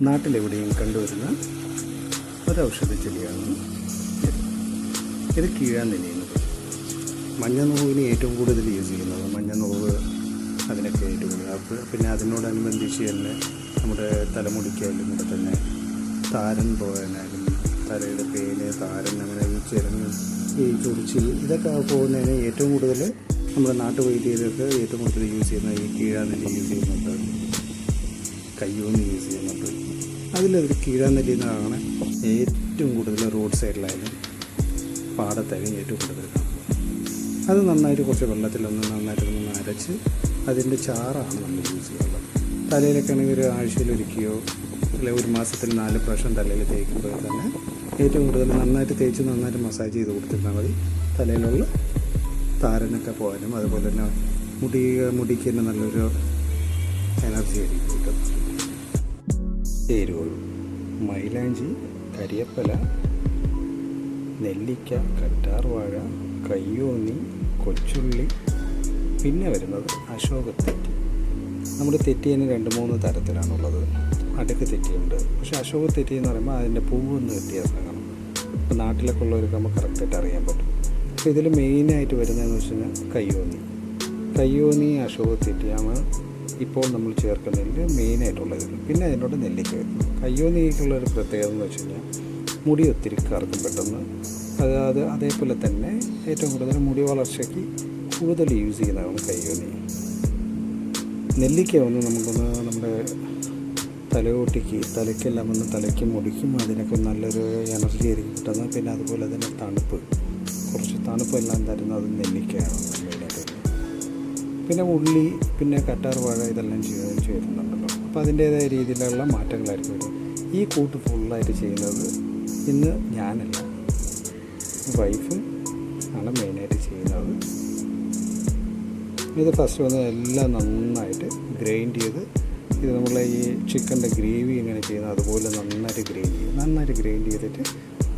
നാട്ടിലെവിടെയും കണ്ടുവരുന്ന ഒരൗഷധ ചെടിയാണ് ഇത് കീഴാനെല്ലിയെന്നത്. മഞ്ഞനോവിന് ഏറ്റവും കൂടുതൽ യൂസ് ചെയ്യുന്നത് മഞ്ഞനോവ്, അതിനൊക്കെ ഏറ്റവും കൂടുതൽ. പിന്നെ അതിനോടനുബന്ധിച്ച് തന്നെ നമ്മുടെ തലമുടിക്കായാലും കൂടെ തന്നെ താരൻ പോകാനായാലും തലയുടെ പേന്, താരൻ, അങ്ങനെ ഈ ചെറുങ്ങ്, ഈ ചൊറിച്ചിൽ, ഇതൊക്കെ പോകുന്നതിന് ഏറ്റവും കൂടുതൽ നമ്മുടെ നാട്ടുവൈദ്യരൊക്കെ ഏറ്റവും കൂടുതൽ യൂസ് ചെയ്യുന്ന ഈ കീഴാനെല്ലി യൂസ് ചെയ്യുന്നുണ്ട്, കയ്യോന്നി യൂസ് ചെയ്യുന്നുണ്ട്. അതിലൊരു കീഴാനെല്ലി എന്നാണ് ഏറ്റവും കൂടുതൽ റോഡ് സൈഡിലായാലും പാടത്തായാലും ഏറ്റവും കൂടുതൽ കാണുന്നത്. അത് നന്നായിട്ട് കുറച്ച് വെള്ളത്തിലൊന്ന് നന്നായിട്ടൊന്ന് അരച്ച് അതിൻ്റെ ചാറാണ് നമ്മൾ യൂസ് ചെയ്യാറുള്ളത്. തലയിലൊക്കെ ആണെങ്കിൽ ഒരു ആഴ്ചയിലൊരിക്കുകയോ അല്ലെങ്കിൽ ഒരു മാസത്തിൽ 4 പ്രാവശ്യം തലയിൽ തേക്കുമ്പോൾ തന്നെ ഏറ്റവും കൂടുതൽ നന്നായിട്ട് തേച്ച് നന്നായിട്ട് മസാജ് ചെയ്ത് കൊടുത്തിരുന്നാൽ മതി. തലയിലുള്ള താരനൊക്കെ പോകാനും അതുപോലെ തന്നെ മുടിക്ക് തന്നെ നല്ലൊരു എനർജി ആയിരിക്കും കിട്ടും. ചേരുവകൾ: മൈലാഞ്ചി, കരിയപ്പല, നെല്ലിക്ക, കറ്റാർവാഴ, കയ്യോന്നി, കൊച്ചുള്ളി, പിന്നെ വരുന്നത് അശോകത്തെറ്റി. നമ്മുടെ തെറ്റിന് 2-3 തരത്തിലാണുള്ളത്. അടുക്ക് തെറ്റിയുണ്ട്. പക്ഷേ അശോകത്തെറ്റി എന്ന് പറയുമ്പോൾ അതിൻ്റെ പൂവൊന്ന് വ്യത്യാസം കാണും. ഇപ്പോൾ നാട്ടിലൊക്കെ ഉള്ളവർക്ക് നമുക്ക് കറക്റ്റായിട്ട് അറിയാൻ പറ്റും. അപ്പോൾ ഇതിൽ മെയിനായിട്ട് വരുന്നതെന്ന് വെച്ച് കഴിഞ്ഞാൽ കയ്യോന്നി, അശോകത്തെറ്റിയാണ് ഇപ്പോൾ നമ്മൾ ചേർക്കുന്നതിൽ മെയിനായിട്ടുള്ളത്. പിന്നെ അതിനോട് നെല്ലിക്ക വരുന്നു. കയ്യോന്നിക്കുള്ളൊരു പ്രത്യേകത എന്ന് വെച്ച് കഴിഞ്ഞാൽ മുടി ഒത്തിരി കറക്കും പെട്ടെന്ന്. അതേപോലെ തന്നെ ഏറ്റവും കൂടുതൽ മുടി വളർച്ചയ്ക്ക് കൂടുതൽ യൂസ് ചെയ്യുന്നതാണ് കയ്യോന്നി. നെല്ലിക്ക നമുക്കൊന്ന് നമ്മുടെ തലയ്ക്കെല്ലാം ഒന്ന് തലയ്ക്കും മുടിക്കും അതിനൊക്കെ നല്ലൊരു എനർജി ആയിരിക്കും കിട്ടുന്നത്. പിന്നെ അതുപോലെ തന്നെ കുറച്ച് തണുപ്പെല്ലാം തരുന്നത് നെല്ലിക്കയാണ് മെയിനായിട്ട്. പിന്നെ ഉള്ളി, പിന്നെ കറ്റാർവാഴ, ഇതെല്ലാം ചെയ്യുന്നുണ്ടല്ലോ. അപ്പോൾ അതിൻ്റേതായ രീതിയിലുള്ള മാറ്റങ്ങളായിരിക്കും വരും. ഈ കൂട്ട് ഫുള്ളായിട്ട് ചെയ്യുന്നത് ഇന്ന് ഞാനല്ല, വൈഫ് ആണ് മെയിനായിട്ട് ചെയ്യുന്നത്. ഇത് ഫസ്റ്റ് വന്ന് എല്ലാം നന്നായിട്ട് ഗ്രൈൻഡ് ചെയ്ത്, ഇത് നമ്മൾ ഈ ചിക്കൻ്റെ ഗ്രേവി എങ്ങനെ ചെയ്യുന്നത് അതുപോലെ നന്നായിട്ട് ഗ്രൈൻഡ് ചെയ്തിട്ട്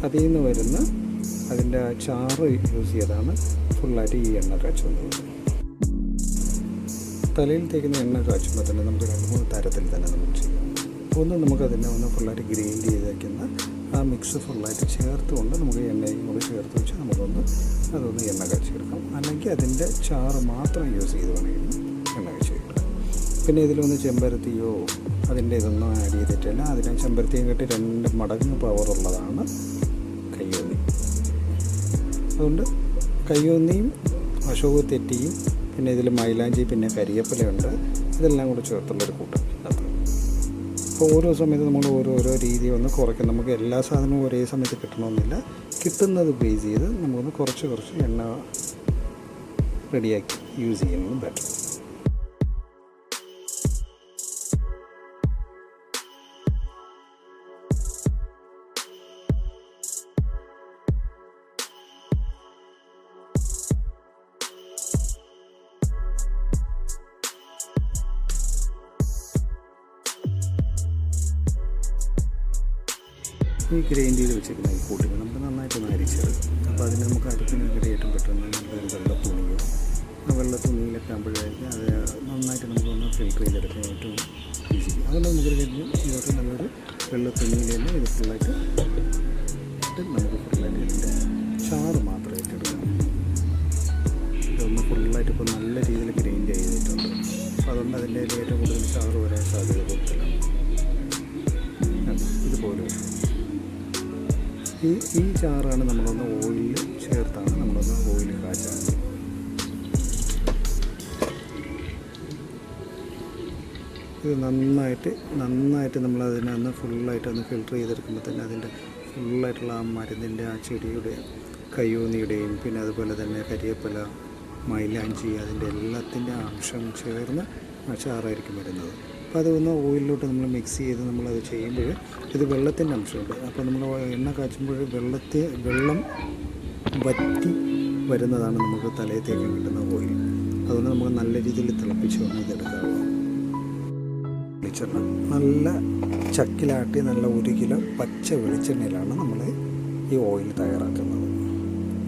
അതിൽ നിന്ന് വരുന്ന അതിൻ്റെ ചാറ് യൂസ് ചെയ്താണ് ഫുള്ളായിട്ട് ഈ എണ്ണ കാച്ചുന്നത്. തലയിൽ തേക്കുന്ന എണ്ണ കാച്ചുമ്പോൾ തന്നെ നമുക്ക് 2-3 തരത്തിൽ തന്നെ നമുക്ക് ചെയ്യാം. ഒന്ന് നമുക്കതിനെ ഒന്ന് ഫുള്ളായിട്ട് ഗ്രൈൻഡ് ചെയ്ത് വയ്ക്കുന്ന ആ മിക്സ് ഫുള്ളായിട്ട് ചേർത്തുകൊണ്ട് നമുക്ക് എണ്ണയും കൂടി ചേർത്ത് വെച്ച് അതൊന്ന് എണ്ണ കാച്ചെടുക്കാം. അല്ലെങ്കിൽ അതിൻ്റെ ചാറ് മാത്രം യൂസ് ചെയ്ത് വേണമെങ്കിൽ എണ്ണ കാച്ചെടുക്കാം. പിന്നെ ഇതിലൊന്ന് ചെമ്പരത്തിയോ അതിൻ്റെ ഇതൊന്നും ആഡ് ചെയ്തിട്ടില്ല. അതിനെ ചെമ്പരത്തിയും കെട്ടി 2 മടങ്ങ് പവറുള്ളതാണ് കയ്യോന്നി. അതുകൊണ്ട് കയ്യോന്നിയും അശോകത്തെറ്റിയും പിന്നെ ഇതിൽ മൈലാഞ്ചി, പിന്നെ കരിയപ്പലയുണ്ട്, ഇതെല്ലാം കൂടെ ചേർത്തുള്ളൊരു കൂട്ടം. അപ്പോൾ ഓരോ സമയത്ത് നമ്മൾ ഓരോ രീതി ഒന്ന് കുറയ്ക്കും. നമുക്ക് എല്ലാ സാധനവും ഒരേ സമയത്ത് കിട്ടണമെന്നില്ല. കിട്ടുന്നത് ബേസ് ചെയ്ത് നമുക്കൊന്ന് കുറച്ച് എണ്ണ റെഡിയാക്കി യൂസ് ചെയ്യുന്നതും ബെറ്റർ. ഈ ഗ്രൈൻഡ് ചെയ്ത് വെച്ചിരിക്കുന്ന ഈ കൂട്ടിന് നമുക്ക് നന്നായിട്ടൊന്ന് അരിച്ചത്. അപ്പോൾ അതിന് നമുക്ക് അടുപ്പിനൊക്കെ ഏറ്റവും പെട്ടെന്ന് നല്ലൊരു വെള്ളത്തുണിയോ വെള്ളത്തുണിയിലൊക്കെ ആകുമ്പോഴേക്കും അത് നന്നായിട്ട് നമുക്കൊന്ന് ഫിൽറ്റർ ചെയ്തെടുക്കാൻ ഏറ്റവും ഈസി. അതുകൊണ്ട് നമുക്ക് കഴിഞ്ഞ് ഇതൊക്കെ നല്ലൊരു വെള്ളത്തുണിയിൽ തന്നെ ഇത് ഫുള്ളായിട്ട് നമുക്ക് ഫുള്ളായിട്ട് ഇതിൻ്റെ ചാറ് മാത്രമായിട്ട് എടുക്കണം. ഇതൊന്ന് ഫുള്ളായിട്ട് ഇപ്പോൾ നല്ല രീതിയിൽ ഗ്രൈൻഡ് ചെയ്തിട്ടുണ്ട്. അപ്പോൾ അതുകൊണ്ട് അതിൻ്റെ ഏറ്റവും കൂടുതൽ ചാറ് വരാൻ സാധ്യത കൂടുതലാണ്. ഇതുപോലെ ഈ ചാറാണ് നമ്മളൊന്ന് ഓയിൽ ചേർത്താണ് നമ്മളൊന്ന് ഓയിൽ കാച്ചാൻ. ഇത് നന്നായിട്ട് നമ്മളതിനൊന്ന് ഫുള്ളായിട്ടൊന്ന് ഫിൽറ്റർ ചെയ്തെടുക്കുമ്പോൾ തന്നെ അതിൻ്റെ ഫുള്ളായിട്ടുള്ള ആ മരുന്നിൻ്റെ ആ ചെടിയുടെ കയ്യോന്നിയുടെയും പിന്നെ അതുപോലെ തന്നെ കരിയപ്പല, മൈലാഞ്ചി, അതിൻ്റെ എല്ലാത്തിൻ്റെ അംശം ചേർന്ന് ആ ചാറായിരിക്കും വരുന്നത്. അപ്പോൾ അതൊന്ന് ഓയിലിലോട്ട് നമ്മൾ മിക്സ് ചെയ്ത് നമ്മളത് ചെയ്യുമ്പോൾ ഇത് വെള്ളത്തിൻ്റെ അംശമുണ്ട്. അപ്പോൾ നമ്മൾ എണ്ണ കാച്ചുമ്പോൾ വെള്ളം വറ്റി വരുന്നതാണ് നമുക്ക് തലയത്തേക്ക് കിട്ടുന്ന ഓയിൽ. അതുകൊണ്ട് നമുക്ക് നല്ല രീതിയിൽ തിളപ്പിച്ച് വന്ന് ഇതെടുക്കാവുള്ളൂ. വെളിച്ചെണ്ണ നല്ല ചക്കിലാട്ടി നല്ല 1 കിലോ പച്ച വെളിച്ചെണ്ണയിലാണ് നമ്മൾ ഈ ഓയിൽ തയ്യാറാക്കുന്നത്.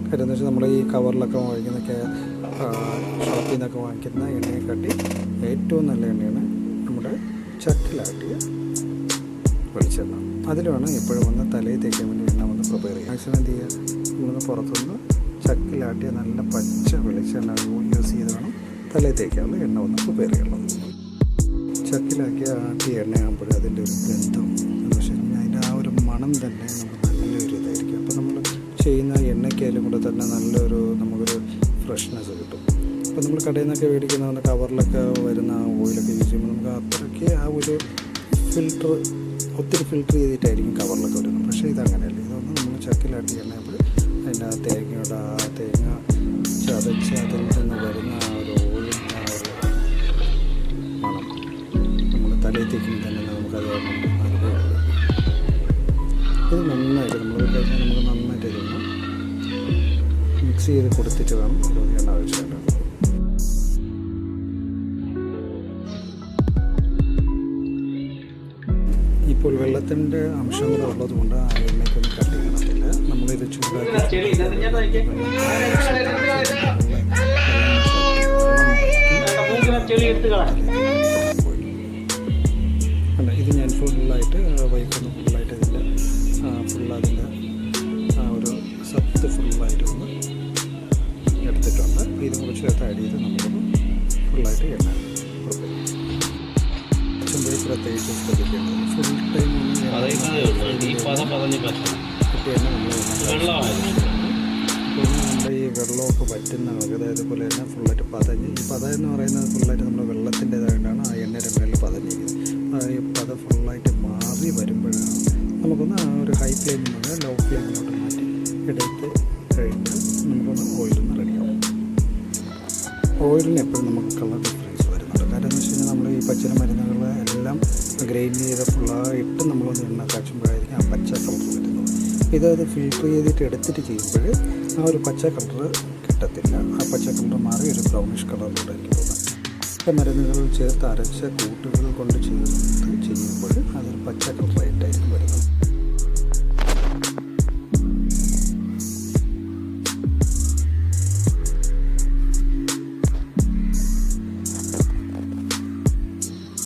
കാര്യം എന്ന് വെച്ചാൽ നമ്മൾ ഈ കവറിലൊക്കെ വാങ്ങിക്കുന്നൊക്കെ ഷോപ്പിൽ നിന്നൊക്കെ വാങ്ങിക്കുന്ന എണ്ണയെക്കാട്ടി ഏറ്റവും നല്ല എണ്ണയാണ് നമ്മുടെ ചക്കിലാട്ടിയ വെളിച്ചെണ്ണ. അതിൽ വേണം എപ്പോഴും വന്ന് തലയിൽ തേക്കാൻ വേണ്ടി എണ്ണ വന്ന് പ്രിപ്പയർ ചെയ്യുക. മാക്സിമം എന്ത് ചെയ്യുക, നമ്മളൊന്ന് പുറത്തുനിന്ന് ചക്കിലാട്ടിയ നല്ല പച്ച വെളിച്ചെണ്ണ യൂസ് ചെയ്ത് വേണം തലയിൽ തേക്കാനുള്ള എണ്ണ ഒന്ന് പ്രിപ്പയർ ചെയ്യുന്നത്. ചക്കിലാക്കിയ ആട്ടിയ എണ്ണയാകുമ്പോൾ അതിൻ്റെ ഒരു ഗന്ധം എന്ന് വെച്ച് കഴിഞ്ഞാൽ അതിൻ്റെ ആ ഒരു മണം തന്നെ നമുക്ക് നല്ലൊരു ഇതായിരിക്കും. അപ്പോൾ നമ്മൾ ചെയ്യുന്ന എണ്ണയ്ക്കായാലും കൂടെ തന്നെ നല്ലൊരു നമുക്കൊരു ഫ്രഷ്നെസ് കിട്ടും. അപ്പോൾ നമ്മൾ കടയിൽ നിന്നൊക്കെ മേടിക്കുന്ന കവറിലൊക്കെ വരുന്ന ഓയിലൊക്കെ യൂസ് ചെയ്യുമ്പോൾ നമുക്ക് അത്രയ്ക്ക് ആ ഒരു ഒത്തിരി ഫിൽറ്റർ ചെയ്തിട്ടായിരിക്കും കവറിലൊക്കെ വരുന്നത്. പക്ഷേ ഇതങ്ങനെയല്ല. ഇതൊന്നും നമ്മൾ ചക്കിലാട്ടി എണ്ണയപ്പോൾ അതിൻ്റെ ആ തേങ്ങയുടെ ആ തേങ്ങ ചതച്ച് അതിൽ നിന്ന് വരുന്ന ആ ഒരു ഓയിലിൻ്റെ ആ ഒരു മണം നമ്മൾ തലയിൽ തേക്കുമ്പോൾ തന്നെ നമുക്കത് അനുഭവമുണ്ട്. ഇത് നന്നായിട്ട് നമ്മൾ കഴിഞ്ഞാൽ നമുക്ക് നന്നായിട്ട് ഇതൊന്ന് മിക്സ് ചെയ്ത് കൊടുത്തിട്ട് വേണം ഇതൊന്ന് എണ്ണ ഒഴിച്ചേണ്ടത്. ഇപ്പോൾ വെള്ളത്തിൻ്റെ അംശം കൂടെ ഉള്ളതുകൊണ്ട് ആ എണ്ണയ്ക്കൊന്നും കട്ടി കാണത്തില്ല. നമ്മളിത് ചൂടാക്കി അല്ല, ഇത് ഞാൻ ഫുള്ളായിട്ട് വൈപ്പൊന്ന് ഫുള്ളായിട്ട് ഇതിൻ്റെ ഫുള്ളതിൻ്റെ ആ ഒരു സത്ത് ഫുള്ളായിട്ട് ഒന്ന് എടുത്തിട്ടുണ്ട്. ഇത് കുറച്ച് ആഡ് ചെയ്ത് നമുക്കൊന്ന് ഫുള്ളായിട്ട് എണ്ണ കൊടുക്കും. പ്രത്യേകിച്ച് ശ്രദ്ധിക്കേണ്ടത് ഫുൾ ടൈം നമ്മുടെ ഈ വെള്ളമൊക്കെ വറ്റുന്ന അതായത് പോലെ തന്നെ ഫുള്ളായിട്ട് പതഞ്ഞ് ഈ പത എന്ന് പറയുന്നത് ഫുള്ളായിട്ട് നമ്മൾ വെള്ളത്തിൻ്റെതായിട്ടാണ് ആ എണ്ണയുടെ മേളിൽ പതഞ്ഞിരിക്കുന്നത്. ഈ പത ഫുള്ളായിട്ട് മാറി വരുമ്പോഴാണ് നമുക്കൊന്ന് ആ ഒരു ഹൈ ഫ്ലെയിമിൽ നിന്ന് ലോ ഫ്ലെയിമിലോട്ട് മാറ്റി എടുത്ത് കഴിഞ്ഞാൽ നമുക്കൊന്ന് ഓയിലൊന്ന് റെഡിയാവും. ഓയിലിന് എപ്പോഴും നമുക്ക് കളർ ഡിഫറൻസ് വരുന്നുണ്ട്. കാരണം എന്ന് വെച്ച് കഴിഞ്ഞാൽ നമ്മൾ ഈ പച്ചില മരുന്നുകൾ എല്ലാം ഗ്രൈൻഡ് ചെയ്ത് ഫുള്ളായിട്ട് നമ്മളൊന്ന് എണ്ണ കാച്ചുമ്പോഴായിരിക്കും ആ പച്ച കളർ വരുന്നത്. ഇതത് ഫിൽറ്റർ ചെയ്തിട്ട് എടുത്തിട്ട് ചെയ്യുമ്പോൾ ആ ഒരു പച്ച കളർ കിട്ടത്തില്ല. ആ പച്ച കളർ മാറി ഒരു ബ്രൗണിഷ് കളറിലൂടെ പോകുന്നത്. മരുന്നുകൾ ചേർത്ത് അരച്ച കൂട്ടുകൾ കൊണ്ട് ചേർത്ത് ചെയ്യുമ്പോൾ അത്